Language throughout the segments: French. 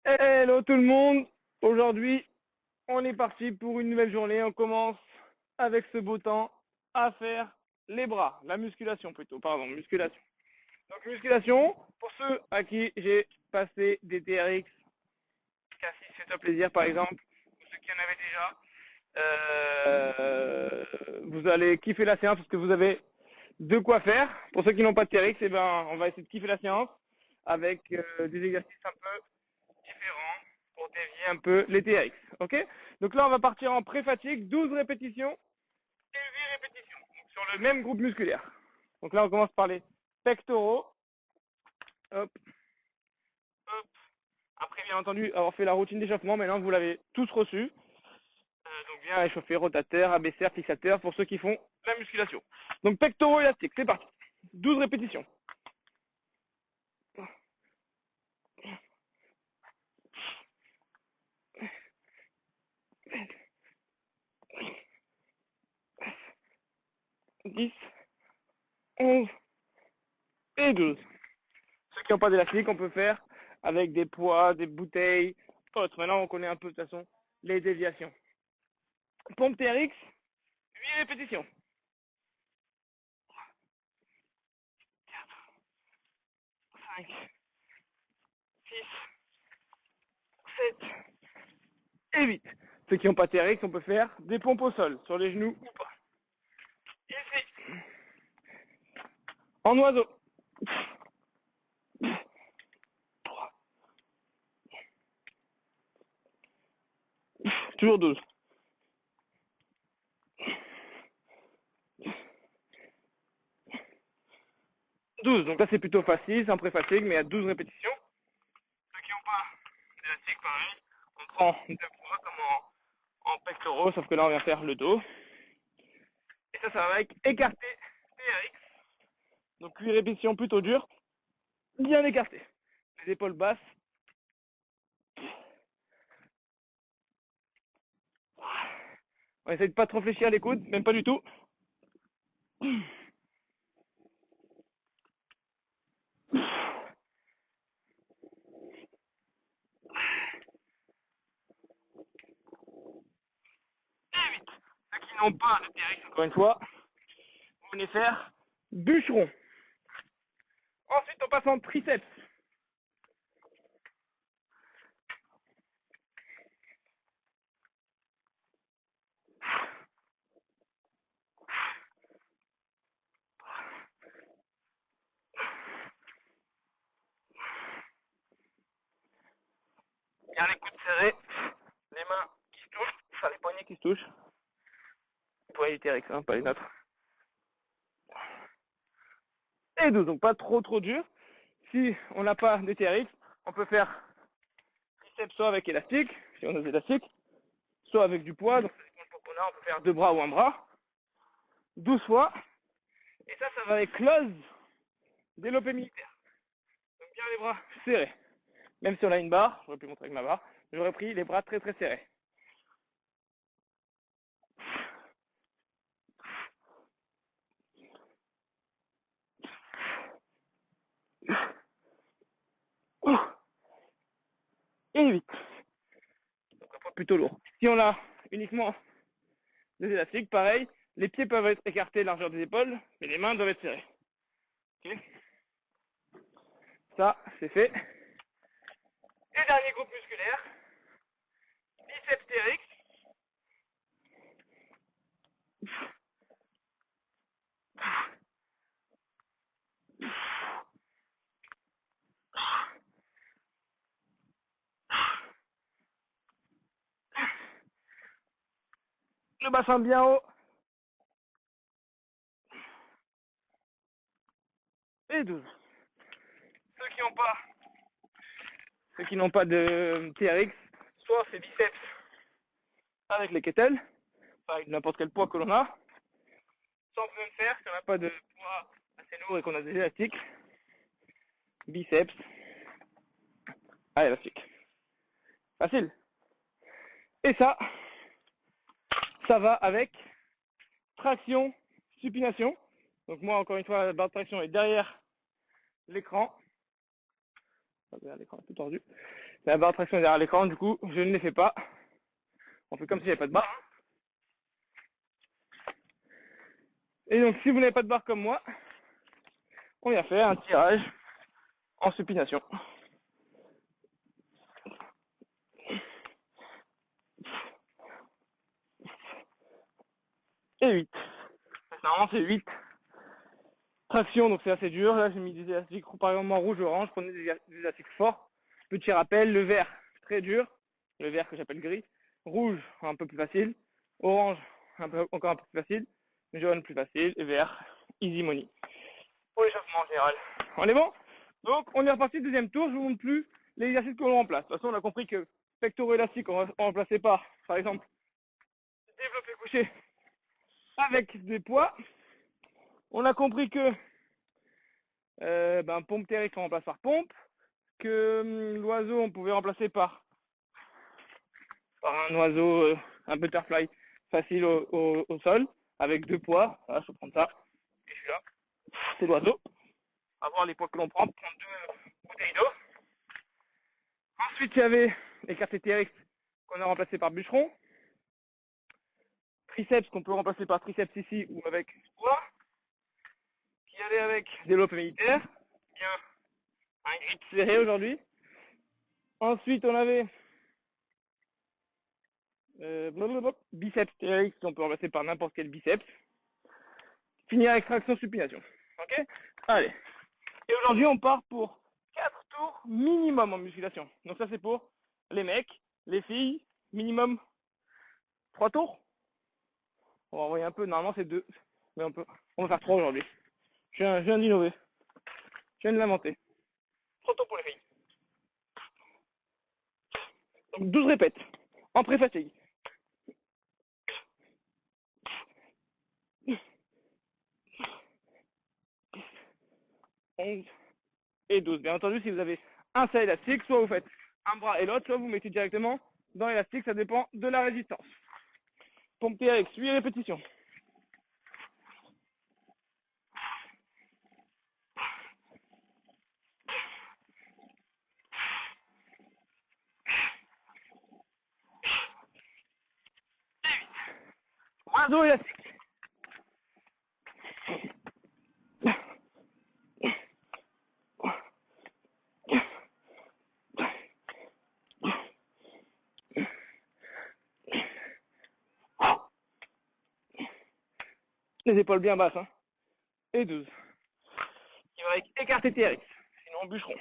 Hello tout le monde. Aujourd'hui, on est parti pour une nouvelle journée. On commence avec ce beau temps à faire les bras, la musculation plutôt, pardon, musculation. Donc musculation, pour ceux à qui j'ai passé des TRX, Cassis, fais-toi plaisir par exemple, ou ceux qui en avaient déjà, vous allez kiffer la séance parce que vous avez de quoi faire. Pour ceux qui n'ont pas de TRX, eh ben, on va essayer de kiffer la séance avec des exercices un peu différents pour dévier un peu les TRX. Ok? Donc là, on va partir en pré-fatigue, 12 répétitions et 8 répétitions donc, sur le même groupe musculaire. Donc là, on commence par les pectoraux. Hop, hop. Après, bien entendu, avoir fait la routine d'échauffement, maintenant vous l'avez tous reçu. Donc bien échauffer, rotateur, abaisseur, fixateur pour ceux qui font la musculation. Donc pectoraux élastiques, c'est parti. 12 répétitions. 10, 11 et 12. Ceux qui n'ont pas d'élastique, on peut faire avec des poids, des bouteilles, autres. Maintenant, on connaît un peu de toute façon les déviations. Pompe TRX, 8 répétitions. 5, 6, 7 et 8. Ceux qui n'ont pas TRX, on peut faire des pompes au sol, sur les genoux ou pas. Ici, en oiseau. 3. Toujours 12. 12. Donc là, c'est plutôt facile, c'est en pré-fatigue, mais à 12 répétitions. Ceux qui n'ont pas d'élastique, pareil. On prend deux poids comme en pectoraux, sauf que là, on vient faire le dos. Et ça va avec écarté TRX. Donc 8 répétitions plutôt dures, bien écartées. Les épaules basses. On essaie de pas trop fléchir les coudes, même pas du tout. Et 8. Ceux qui n'ont pas de TRX, encore une fois, vous venez faire bûcheron. Ensuite, on passe en triceps. Bien les coudes serrés, les mains qui se touchent, enfin les poignets qui se touchent. Les poignets du TRX, hein, pas les nôtres. Et 12, donc pas trop dur. Si on n'a pas de TRX, on peut faire triceps soit avec élastique, si on a des élastiques, soit avec du poids. Donc ça dépend du poids qu'on a, on peut faire 2 bras ou un bras. 12 fois. Et ça va avec close développé militaire. Donc bien les bras serrés. Même si on a une barre, j'aurais pu montrer avec ma barre, j'aurais pris les bras très serrés. Et 8. Donc un poids plutôt lourd. Si on a uniquement des élastiques, pareil, les pieds peuvent être écartés largeur des épaules, mais les mains doivent être serrées. Okay, ça, c'est fait. Et dernier groupe musculaire, biceps TRX. Le bassin bien haut. Et 12. Ceux qui n'ont pas de TRX, soit c'est biceps avec les kettlebells, avec n'importe quel poids que l'on a, sans même faire, si on n'a pas de poids assez lourd et qu'on a des élastiques, biceps à élastique. Facile. Et ça va avec traction, supination. Donc moi, encore une fois, la barre de traction est derrière l'écran. L'écran est tout tordu. C'est la barre de traction derrière l'écran, du coup, je ne les fais pas. On fait comme s'il n'y avait pas de barre. Et donc, si vous n'avez pas de barre comme moi, on vient faire un tirage en supination. Et 8. Normalement, c'est 8 tractions, donc c'est assez dur. Là, j'ai mis des élastiques, par exemple, en rouge, orange. Prenez des élastiques forts. Petit rappel, le vert, très dur. Le vert que j'appelle gris. Rouge, un peu plus facile. Orange, encore un peu plus facile. Jaune, plus facile. Et vert, easy money. Pour l'échauffement en général. On est bon? Donc, on est reparti, deuxième tour. Je vous montre plus les exercices que l'on remplace. De toute façon, on a compris que pectoraux élastiques, on va remplacer par exemple, développé couché avec des poids. On a compris que pompe théorique, on remplace par pompe. Que l'oiseau, on pouvait remplacer par un oiseau, un butterfly facile au sol, avec 2 poids. Voilà, je vais prendre ça. Et je suis là. C'est l'oiseau. On va voir les poids que l'on prend. Prendre 2 bouteilles d'eau. Ensuite, il y avait l'écarté TRX qu'on a remplacé par bûcheron. Triceps qu'on peut remplacer par triceps ici ou avec poids. Qui allait avec développé militaire. Il y a un grip serré aujourd'hui. Ensuite, on avait biceps TRX qu'on peut remplacer par n'importe quel biceps. Finir avec traction supination. Ok? Allez. Et aujourd'hui, on part pour 4 tours minimum en musculation. Donc ça, c'est pour les mecs, les filles, minimum 3 tours. On va envoyer un peu. Normalement, c'est 2. Mais on va faire 3 aujourd'hui. Je viens d'innover. Je viens de l'inventer. 3 tours pour les filles. Donc 12 répètes. En pré-fatigue. 11 et 12. Bien entendu, si vous avez un seul élastique, soit vous faites un bras et l'autre, soit vous mettez directement dans l'élastique. Ça dépend de la résistance. Pompe TRX, 8 répétitions. Oiseau élastique. Les épaules bien basses. Hein. Et 12. Il va avec écarté TRX. Sinon, bûcheron.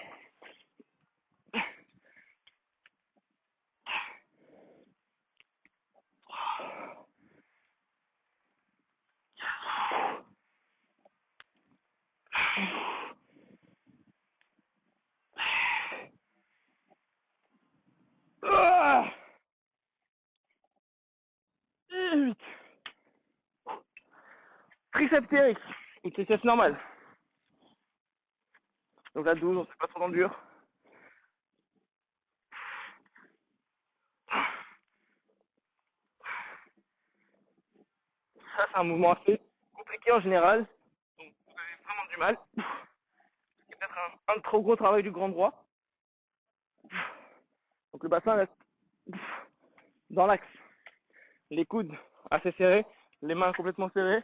Et 8. Triceps TRX. Ou triceps normal. Donc là, 12, on ne fait pas trop dans le dur. Ça, c'est un mouvement assez compliqué en général. Donc, vous avez vraiment du mal. C'est peut-être un trop gros travail du grand droit. Donc le bassin reste dans l'axe. Les coudes assez serrés, les mains complètement serrées.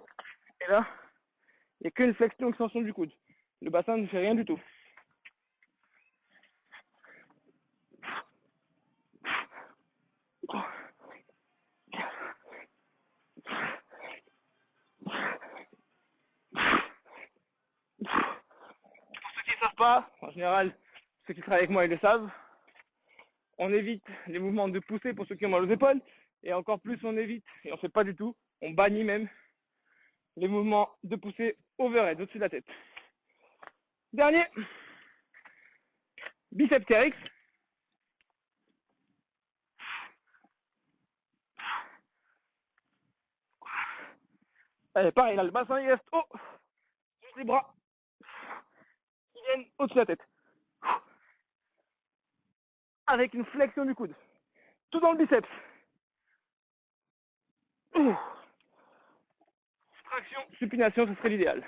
Et là, il n'y a qu'une flexion-extension du coude. Le bassin ne fait rien du tout. Pour ceux qui ne savent pas, en général, ceux qui travaillent avec moi, ils le savent. On évite les mouvements de poussée pour ceux qui ont mal aux épaules. Et encore plus, on évite, et on ne fait pas du tout, on bannit même les mouvements de poussée overhead, au-dessus de la tête. Dernier, biceps TRX. Allez, pareil, là, le bassin, il reste haut. Juste les bras qui viennent au-dessus de la tête. Avec une flexion du coude. Tout dans le biceps. Traction, supination, ce serait l'idéal.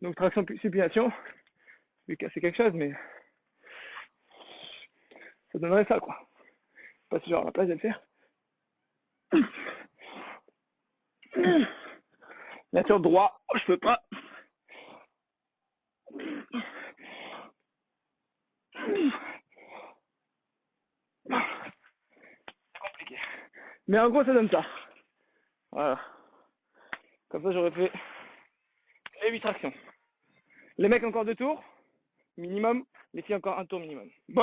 Donc traction, supination. Je vais casser quelque chose, mais Ça donnerait ça, quoi. Pas si genre à la place de le faire. Bien sûr, droit, je peux pas. C'est compliqué. Mais en gros, ça donne ça. Voilà. Comme ça, j'aurais fait les 8 tractions. Les mecs, encore 2 tours minimum. Les filles, encore 1 tour minimum. Bon!